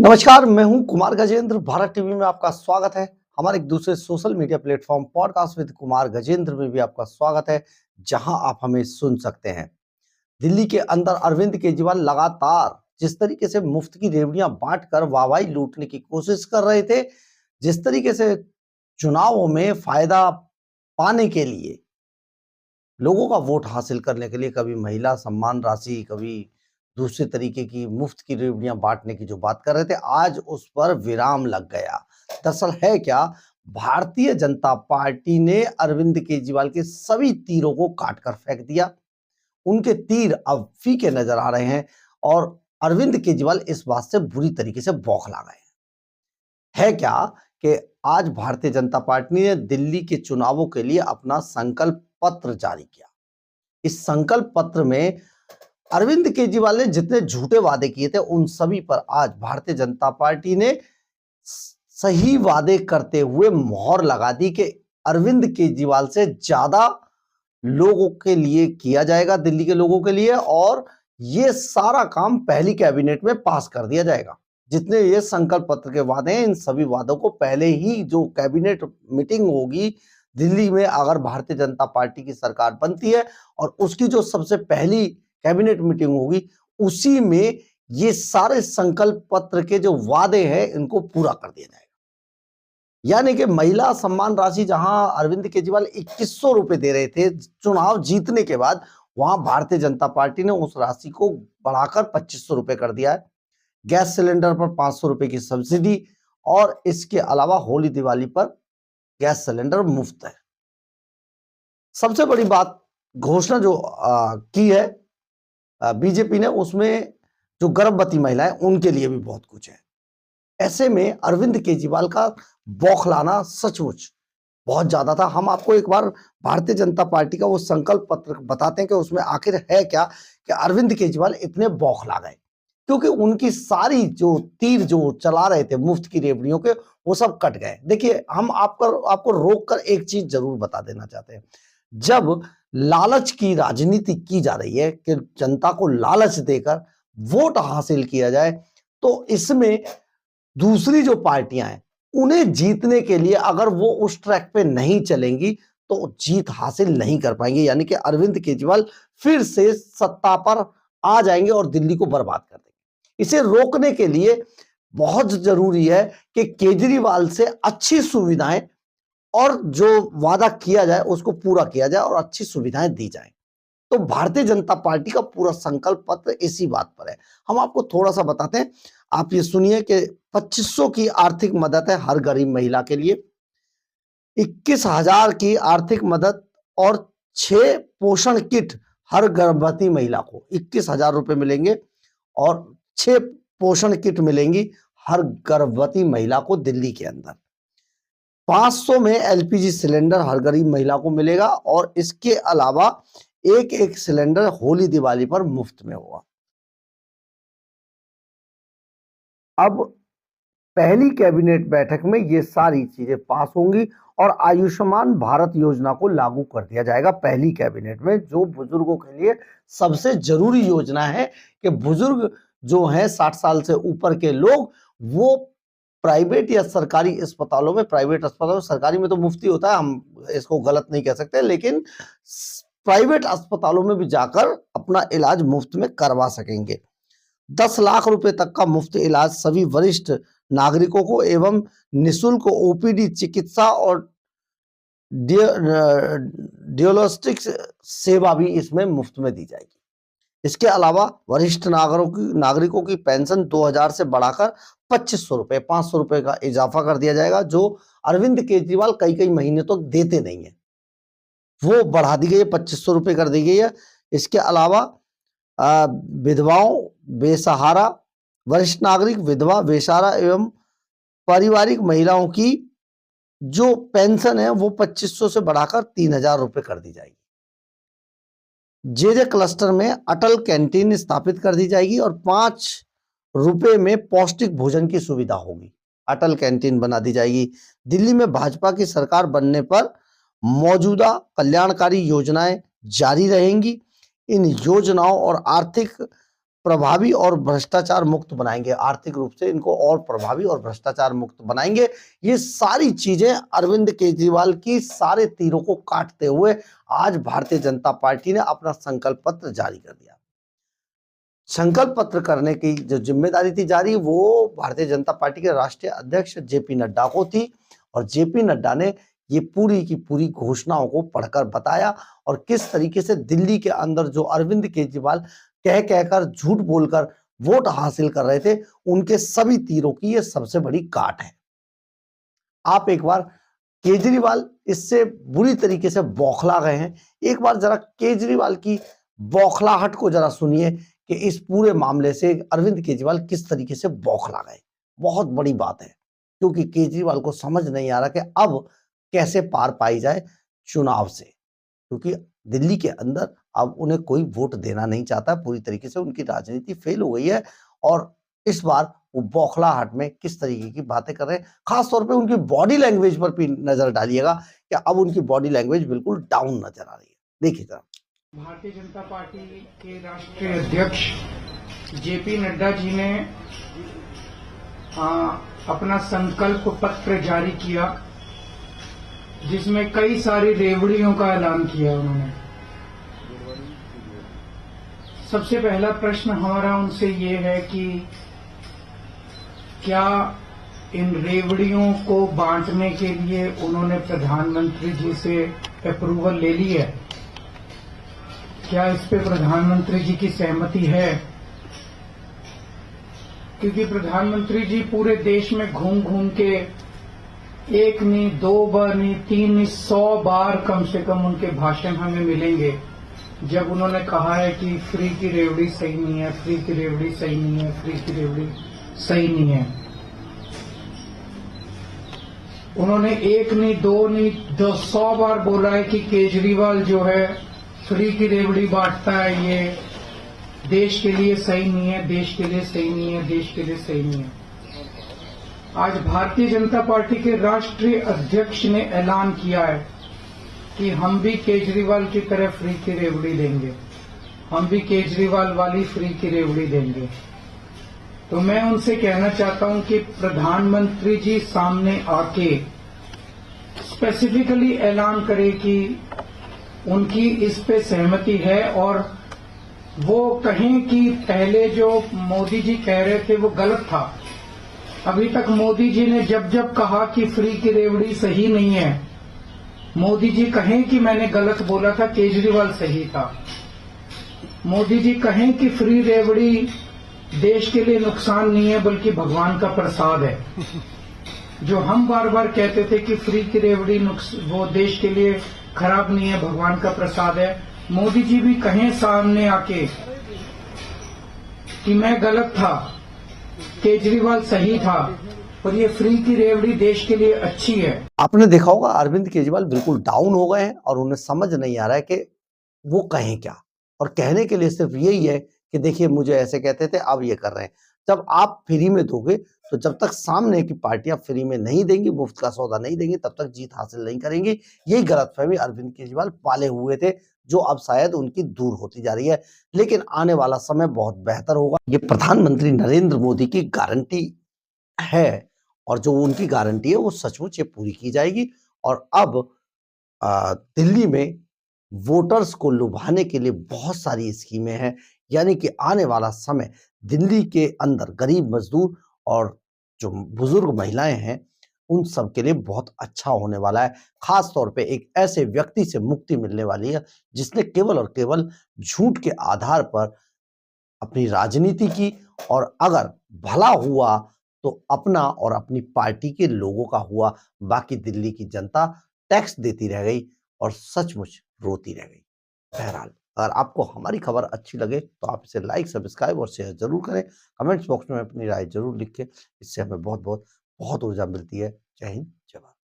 नमस्कार, मैं हूं कुमार गजेंद्र। भारत टीवी में आपका स्वागत है। हमारे एक दूसरे social media platform podcast with Kumar Gajendra में भी आपका स्वागत है, जहां आप हमें सुन सकते हैं। दिल्ली के अंदर अरविंद केजरीवाल लगातार जिस तरीके से मुफ्त की रेवड़ियां बांटकर वाहवाही लूटने की कोशिश कर रहे थे, जिस तरीके से चुनावों में फायदा पाने के लिए, लोगों का वोट हासिल करने के लिए कभी महिला सम्मान राशि, कभी दूसरे तरीके की मुफ्त की रेवड़ियां बांटने की जो बात कर रहे थे, आज उस पर विराम लग गया। दरअसल है क्या, भारतीय जनता पार्टी ने अरविंद केजरीवाल के सभी तीरों को काट कर फेंक दिया। उनके तीर अब फीके नजर आ रहे हैं और अरविंद केजरीवाल इस बात से बुरी तरीके से बौखला गए हैं। है क्या कि आज भारतीय जनता पार्टी ने दिल्ली के चुनावों के लिए अपना संकल्प पत्र जारी किया। इस संकल्प पत्र में अरविंद केजरीवाल ने जितने झूठे वादे किए थे, उन सभी पर आज भारतीय जनता पार्टी ने सही वादे करते हुए मोहर लगा दी कि अरविंद केजरीवाल से ज्यादा लोगों के लिए किया जाएगा, दिल्ली के लोगों के लिए, और ये सारा काम पहली कैबिनेट में पास कर दिया जाएगा। जितने ये संकल्प पत्र के वादे हैं, इन सभी वादों को पहले ही जो कैबिनेट मीटिंग होगी दिल्ली में, अगर भारतीय जनता पार्टी की सरकार बनती है, और उसकी जो सबसे पहली कैबिनेट मीटिंग होगी, उसी में ये सारे संकल्प पत्र के जो वादे हैं, इनको पूरा कर दिया जाएगा। यानी कि महिला सम्मान राशि जहां अरविंद केजरीवाल 2100 रुपए दे रहे थे चुनाव जीतने के बाद, वहां भारतीय जनता पार्टी ने उस राशि को बढ़ाकर 2500 रुपए कर दिया है। गैस सिलेंडर पर 500 रुपए की सब्सिडी, और इसके अलावा होली दिवाली पर गैस सिलेंडर मुफ्त है। सबसे बड़ी बात, घोषणा जो की है बीजेपी ने, उसमें जो गर्भवती महिलाएं, उनके लिए भी बहुत कुछ है। ऐसे में अरविंद केजरीवाल का बौखलाना सचमुच बहुत ज्यादा था। हम आपको एक बार भारतीय जनता पार्टी का वो संकल्प पत्र बताते हैं कि उसमें आखिर है क्या कि अरविंद केजरीवाल इतने बौखला गए, क्योंकि उनकी सारी जो तीर जो चला रहे थे मुफ्त की रेवड़ियों के, वो सब कट गए। देखिए, हम आपको रोक कर एक चीज जरूर बता देना चाहते हैं। जब लालच की राजनीति की जा रही है कि जनता को लालच देकर वोट हासिल किया जाए, तो इसमें दूसरी जो पार्टियां हैं, उन्हें जीतने के लिए अगर वो उस ट्रैक पे नहीं चलेंगी, तो जीत हासिल नहीं कर पाएंगे। यानी कि अरविंद केजरीवाल फिर से सत्ता पर आ जाएंगे और दिल्ली को बर्बाद कर देंगे। इसे रोकने के लिए बहुत जरूरी है कि केजरीवाल से अच्छी सुविधाएं और जो वादा किया जाए उसको पूरा किया जाए और अच्छी सुविधाएं दी जाए। तो भारतीय जनता पार्टी का पूरा संकल्प पत्र इसी बात पर है। हम आपको थोड़ा सा बताते हैं, आप ये सुनिए कि 2500 की आर्थिक मदद है हर गरीब महिला के लिए, 21,000 की आर्थिक मदद, और 6 पोषण किट हर गर्भवती महिला को 21,000 रुपए मिलेंगे, और 6 पोषण किट मिलेंगी हर गर्भवती महिला को दिल्ली के अंदर। 500 में एलपीजी सिलेंडर हर गरीब महिला को मिलेगा, और इसके अलावा एक सिलेंडर होली दिवाली पर मुफ्त में होगा। अब पहली कैबिनेट बैठक में ये सारी चीजें पास होंगी और आयुष्मान भारत योजना को लागू कर दिया जाएगा पहली कैबिनेट में, जो बुजुर्गों के लिए सबसे जरूरी योजना है कि बुजुर्ग जो हैं 60 साल से ऊपर के लोग, वो प्राइवेट या सरकारी अस्पतालों में, प्राइवेट अस्पतालों, सरकारी में तो मुफ्ती होता है, हम इसको गलत नहीं कह सकते, लेकिन प्राइवेट अस्पतालों में भी जाकर अपना इलाज मुफ्त में करवा सकेंगे। 10 लाख रुपए तक का मुफ्त इलाज सभी वरिष्ठ नागरिकों को, एवं निशुल्क ओपीडी चिकित्सा और डियोलॉजिस्टिक्स सेवा भी इसमें मुफ्त में दी जाएगी। इसके अलावा वरिष्ठ नागरिकों की पेंशन 2000 से बढ़ाकर 2500 रुपए, 500 रुपए का इजाफा कर दिया जाएगा, जो अरविंद केजरीवाल कई महीने तक देते नहीं है, वो बढ़ा दी गई है, 2500 रुपए कर दी गई है। इसके अलावा विधवाओं, बेसहारा, वरिष्ठ नागरिक, विधवा, बेसहारा एवं पारिवारिक महिलाओं की जो पेंशन है वो 2500 से बढ़ाकर 3000 रुपए कर दी जाएगी। जे क्लस्टर में अटल कैंटीन स्थापित कर दी जाएगी और 5 रुपए में पौष्टिक भोजन की सुविधा होगी। अटल कैंटीन बना दी जाएगी। दिल्ली में भाजपा की सरकार बनने पर मौजूदा कल्याणकारी योजनाएं जारी रहेंगी। इन योजनाओं और आर्थिक प्रभावी और भ्रष्टाचार मुक्त बनाएंगे, आर्थिक रूप से इनको और प्रभावी और भ्रष्टाचार मुक्त बनाएंगे। ये सारी चीजें अरविंद केजरीवाल की सारे तीरों को काटते हुए आज भारतीय जनता पार्टी ने अपना संकल्प पत्र जारी कर दिया। संकल्प पत्र करने की जो जिम्मेदारी थी जारी, वो भारतीय जनता पार्टी के राष्ट्रीय अध्यक्ष जेपी नड्डा को थी, और जेपी नड्डा ने ये पूरी की पूरी घोषणाओं को पढ़कर बताया और किस तरीके से दिल्ली के अंदर जो अरविंद केजरीवाल कह कहकर झूठ बोलकर वोट हासिल कर रहे थे, उनके सभी तीरों की ये सबसे बड़ी काट है। आप एक बार केजरीवाल इससे बुरी तरीके से बौखला गए हैं, एक बार जरा केजरीवाल की बौखलाहट को जरा सुनिए कि इस पूरे मामले से अरविंद केजरीवाल किस तरीके से बौखला गए। बहुत बड़ी बात है, क्योंकि केजरीवाल को समझ नहीं आ रहा कि अब कैसे पार पाई जाए चुनाव से, क्योंकि दिल्ली के अंदर अब उन्हें कोई वोट देना नहीं चाहता, पूरी तरीके से उनकी राजनीति फेल हो गई है। और इस बार वो बौखलाहट में किस तरीके की बातें कर रहे हैं, खास तौर पे उनकी बॉडी लैंग्वेज पर भी नजर डालिएगा कि अब उनकी बॉडी लैंग्वेज बिल्कुल डाउन नजर आ रही है। देखिए जरा। भारतीय जनता पार्टी के राष्ट्रीय अध्यक्ष जेपी नड्डा जी ने अपना संकल्प पत्र जारी किया, जिसमें कई सारी रेवड़ियों का ऐलान किया उन्होंने। सबसे पहला प्रश्न हमारा उनसे ये है कि क्या इन रेवड़ियों को बांटने के लिए उन्होंने प्रधानमंत्री जी से अप्रूवल ले ली है? क्या इस पे प्रधानमंत्री जी की सहमति है? क्योंकि प्रधानमंत्री जी पूरे देश में घूम घूम के एक नहीं, दो बार नहीं, तीन नहीं, 100 बार कम से कम उनके भाषण हमें मिलेंगे, जब उन्होंने कहा है कि फ्री की रेवड़ी सही नहीं है, फ्री की रेवड़ी सही नहीं है, फ्री की रेवड़ी सही नहीं है। उन्होंने एक नहीं, दो नहीं, 100 बार बोला है कि केजरीवाल जो है फ्री की रेवड़ी बांटता है, ये देश के लिए सही नहीं है, देश के लिए सही नहीं है, देश के लिए सही नहीं है। आज भारतीय जनता पार्टी के राष्ट्रीय अध्यक्ष ने ऐलान किया है कि हम भी केजरीवाल की तरह फ्री की रेवड़ी देंगे, हम भी केजरीवाल वाली फ्री की रेवड़ी देंगे। तो मैं उनसे कहना चाहता हूं कि प्रधानमंत्री जी सामने आके स्पेसिफिकली ऐलान करें कि उनकी इस पे सहमति है, और वो कहें कि पहले जो मोदी जी कह रहे थे वो गलत था। अभी तक मोदी जी ने जब जब कहा कि फ्री की रेवड़ी सही नहीं है, मोदी जी कहें कि मैंने गलत बोला था, केजरीवाल सही था। मोदी जी कहें कि फ्री रेवड़ी देश के लिए नुकसान नहीं है बल्कि भगवान का प्रसाद है। जो हम बार बार कहते थे कि फ्री की रेवड़ी वो देश के लिए खराब नहीं है, भगवान का प्रसाद है, मोदी जी भी कहें सामने आके कि मैं गलत था, केजरीवाल सही था, और ये फ्री की रेवड़ी देश के लिए अच्छी है। आपने देखा होगा अरविंद केजरीवाल बिल्कुल डाउन हो गए हैं और उन्हें समझ नहीं आ रहा है कि वो कहें क्या, और कहने के लिए सिर्फ यही है कि देखिए मुझे ऐसे कहते थे, अब ये कर रहे हैं। जब आप फ्री में दोगे तो जब तक सामने की पार्टियां फ्री में नहीं देंगी, मुफ्त का सौदा नहीं देंगी, तब तक जीत हासिल नहीं करेंगी। यही गलतफहमी अरविंद केजरीवाल पाले हुए थे, जो अब शायद उनकी दूर होती जा रही है। लेकिन आने वाला समय बहुत बेहतर होगा। ये प्रधानमंत्री नरेंद्र मोदी की गारंटी है, और जो उनकी गारंटी है वो सचमुच ये पूरी की जाएगी। और अब दिल्ली में वोटर्स को लुभाने के लिए बहुत सारी स्कीमें हैं, यानी कि आने वाला समय दिल्ली के अंदर गरीब मजदूर और जो बुजुर्ग महिलाएं हैं उन सब के लिए बहुत अच्छा होने वाला है। खास तौर पे एक ऐसे व्यक्ति से मुक्ति मिलने वाली है जिसने केवल और केवल झूठ के आधार पर अपनी राजनीति की, और अगर भला हुआ तो अपना और अपनी पार्टी के लोगों का हुआ, बाकी दिल्ली की जनता टैक्स देती रह गई और सचमुच रोती रह गई। बहरहाल, अगर आपको हमारी खबर अच्छी लगे तो आप इसे लाइक, सब्सक्राइब और शेयर जरूर करें। कमेंट्स बॉक्स में अपनी राय जरूर लिखें, इससे हमें बहुत बहुत बहुत ऊर्जा मिलती है। जय हिंद।